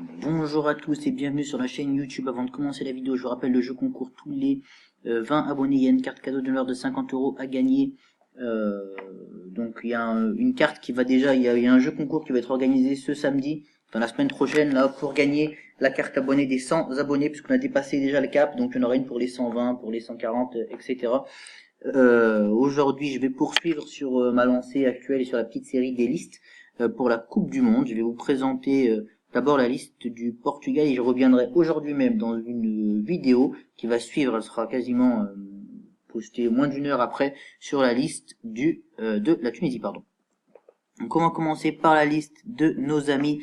Bonjour à tous et bienvenue sur la chaîne YouTube. Avant de commencer la vidéo, je vous rappelle le jeu concours tous les 20 abonnés. Il y a une carte cadeau de valeur de 50 € à gagner. Donc il y a une carte qui va déjà, il y a un jeu concours qui va être organisé ce samedi, dans la semaine prochaine, là, pour gagner la carte abonnée des 100 abonnés, puisqu'on a dépassé déjà le cap. Donc il y en aura une pour les 120, pour les 140, etc. Aujourd'hui, je vais poursuivre sur ma lancée actuelle et sur la petite série des listes pour la Coupe du Monde. Je vais vous présenter d'abord la liste du Portugal et je reviendrai aujourd'hui même dans une vidéo qui va suivre. Elle sera quasiment postée moins d'une heure après sur la liste de la Tunisie, pardon. Donc on va commencer par la liste de nos amis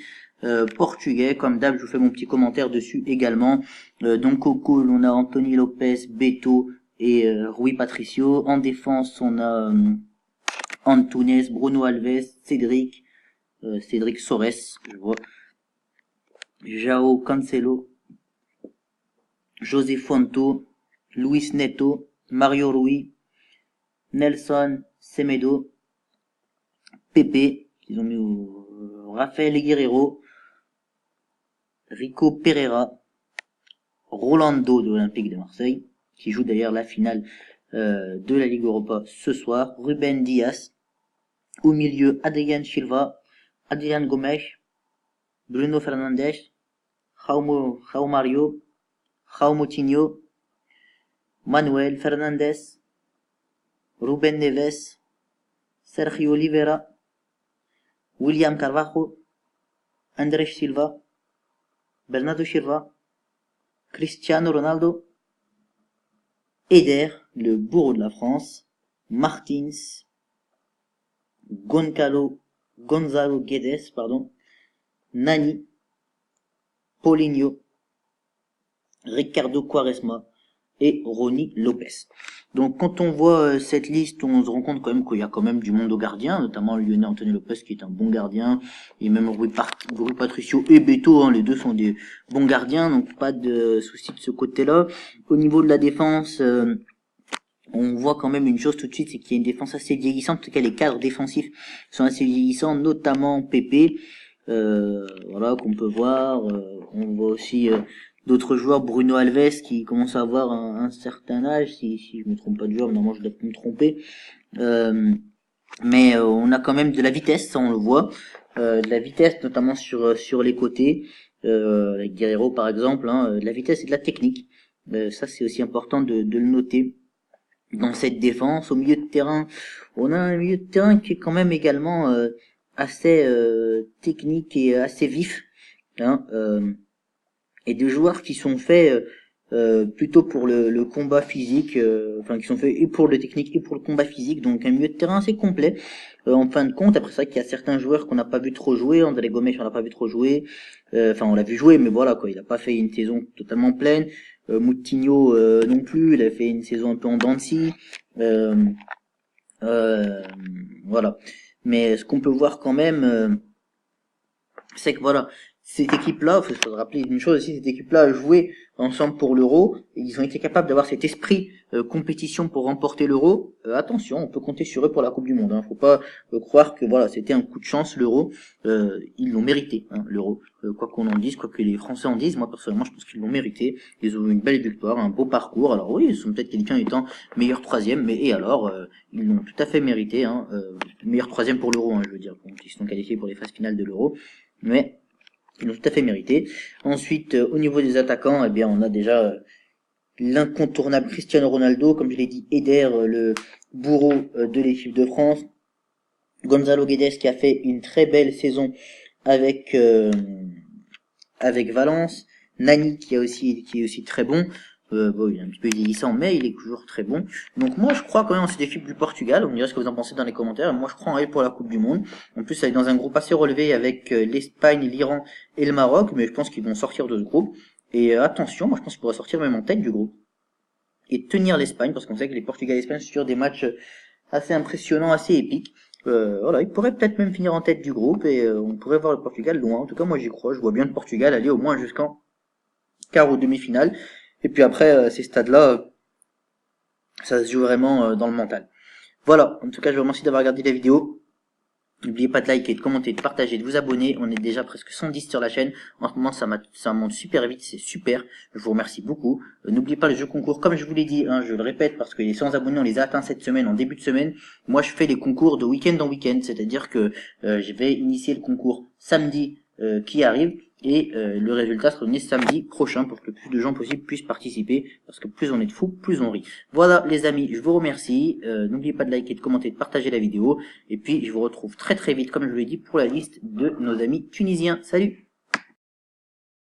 portugais. Comme d'hab, je vous fais mon petit commentaire dessus également. Donc au goal, on a Anthony Lopes, Beto et Rui Patricio. En défense, on a Antunes, Bruno Alves, Cédric Soares, je vois, João Cancelo, José Fonto, Luis Neto, Mario Rui, Nelson Semedo, Pepe, ils ont mis Rafael Guerreiro, Rico Pereira, Rolando de l'Olympique de Marseille, qui joue d'ailleurs la finale de la Ligue Europa ce soir, Ruben Dias, au milieu Adrian Silva, Adrian Gomes, Bruno Fernandes, João Mario, João Moutinho, Manuel Fernandes, Ruben Neves, Sergio Oliveira, William Carvalho, Andrés Silva, Bernardo Silva, Cristiano Ronaldo, Eder, le bourreau de la France, Martins, Gonzalo Guedes, Nani, Paulinho, Ricardo Quaresma et Rony Lopes. Donc quand on voit cette liste, on se rend compte quand même qu'il y a quand même du monde au gardien, notamment Lionel Anthony Lopes qui est un bon gardien, et même Rui Patricio et Beto, les deux sont des bons gardiens, donc pas de souci de ce côté-là. Au niveau de la défense, on voit quand même une chose tout de suite, c'est qu'il y a une défense assez vieillissante, en tout cas les cadres défensifs sont assez vieillissants, notamment Pepe, voilà, qu'on peut voir. On voit aussi d'autres joueurs, Bruno Alves qui commence à avoir un certain âge, si je me trompe pas de joueur, normalement je dois me tromper. Mais on a quand même de la vitesse, ça on le voit, de la vitesse notamment sur les côtés, avec Guerreiro par exemple, de la vitesse et de la technique. Ça c'est aussi important de le noter. Dans cette défense, au milieu de terrain, on a un milieu de terrain qui est quand même également assez technique et assez vif, et des joueurs qui sont faits plutôt pour le combat physique, qui sont faits et pour le technique et pour le combat physique, donc un milieu de terrain assez complet en fin de compte. Après ça, qu'il y a certains joueurs qu'on n'a pas vu trop jouer, André Gomes on l'a pas vu trop jouer, on l'a vu jouer, mais voilà quoi, il a pas fait une saison totalement pleine. Moutinho non plus, il a fait une saison un peu en dents de scie, voilà. Mais ce qu'on peut voir quand même, c'est que voilà, cette équipe-là, il faut se rappeler une chose aussi, cette équipe-là a joué ensemble pour l'Euro, et ils ont été capables d'avoir cet esprit compétition pour remporter l'Euro. Attention, on peut compter sur eux pour la Coupe du Monde. Faut pas croire que voilà, c'était un coup de chance l'Euro. Ils l'ont mérité, l'Euro. Quoi qu'on en dise, quoi que les Français en disent, moi personnellement, je pense qu'ils l'ont mérité. Ils ont eu une belle victoire, un beau parcours. Alors oui, ils sont peut-être quelqu'un étant meilleur troisième, mais et alors, ils l'ont tout à fait mérité. Meilleur troisième pour l'Euro, je veux dire. Donc, ils sont qualifiés pour les phases finales de l'Euro, mais ils l'ont tout à fait mérité. Ensuite, au niveau des attaquants, eh bien, on a déjà l'incontournable Cristiano Ronaldo, comme je l'ai dit, Eder, le bourreau de l'équipe de France, Gonzalo Guedes qui a fait une très belle saison avec Valence, Nani qui est aussi très bon. Il est un petit peu vieillissant, mais il est toujours très bon. Donc moi, je crois quand même en cette équipe du Portugal. On me dira ce que vous en pensez dans les commentaires. Moi, je crois en elle pour la Coupe du Monde. En plus, elle est dans un groupe assez relevé avec l'Espagne, l'Iran et le Maroc, mais je pense qu'ils vont sortir de ce groupe. Et attention, moi, je pense qu'ils pourraient sortir même en tête du groupe et tenir l'Espagne, parce qu'on sait que les Portugais et l'Espagne sont sur des matchs assez impressionnants, assez épiques. Voilà, ils pourraient peut-être même finir en tête du groupe et on pourrait voir le Portugal loin. En tout cas, moi, j'y crois. Je vois bien le Portugal aller au moins jusqu'en quart ou demi-finale. Et puis après, ces stades-là, ça se joue vraiment dans le mental. Voilà, en tout cas, je vous remercie d'avoir regardé la vidéo. N'oubliez pas de liker, de commenter, de partager, de vous abonner. On est déjà presque 110 sur la chaîne. En ce moment, ça monte super vite, c'est super. Je vous remercie beaucoup. N'oubliez pas le jeu concours, comme je vous l'ai dit, hein, je le répète, parce que les 100 abonnés, on les a atteints cette semaine, en début de semaine. Moi, je fais les concours de week-end en week-end, c'est-à-dire que je vais initier le concours samedi qui arrive. Et le résultat sera donné samedi prochain pour que le plus de gens possible puissent participer, parce que plus on est de fous, plus on rit. Voilà les amis, je vous remercie. N'oubliez pas de liker, de commenter, de partager la vidéo. Et puis je vous retrouve très très vite, comme je vous l'ai dit, pour la liste de nos amis tunisiens. Salut!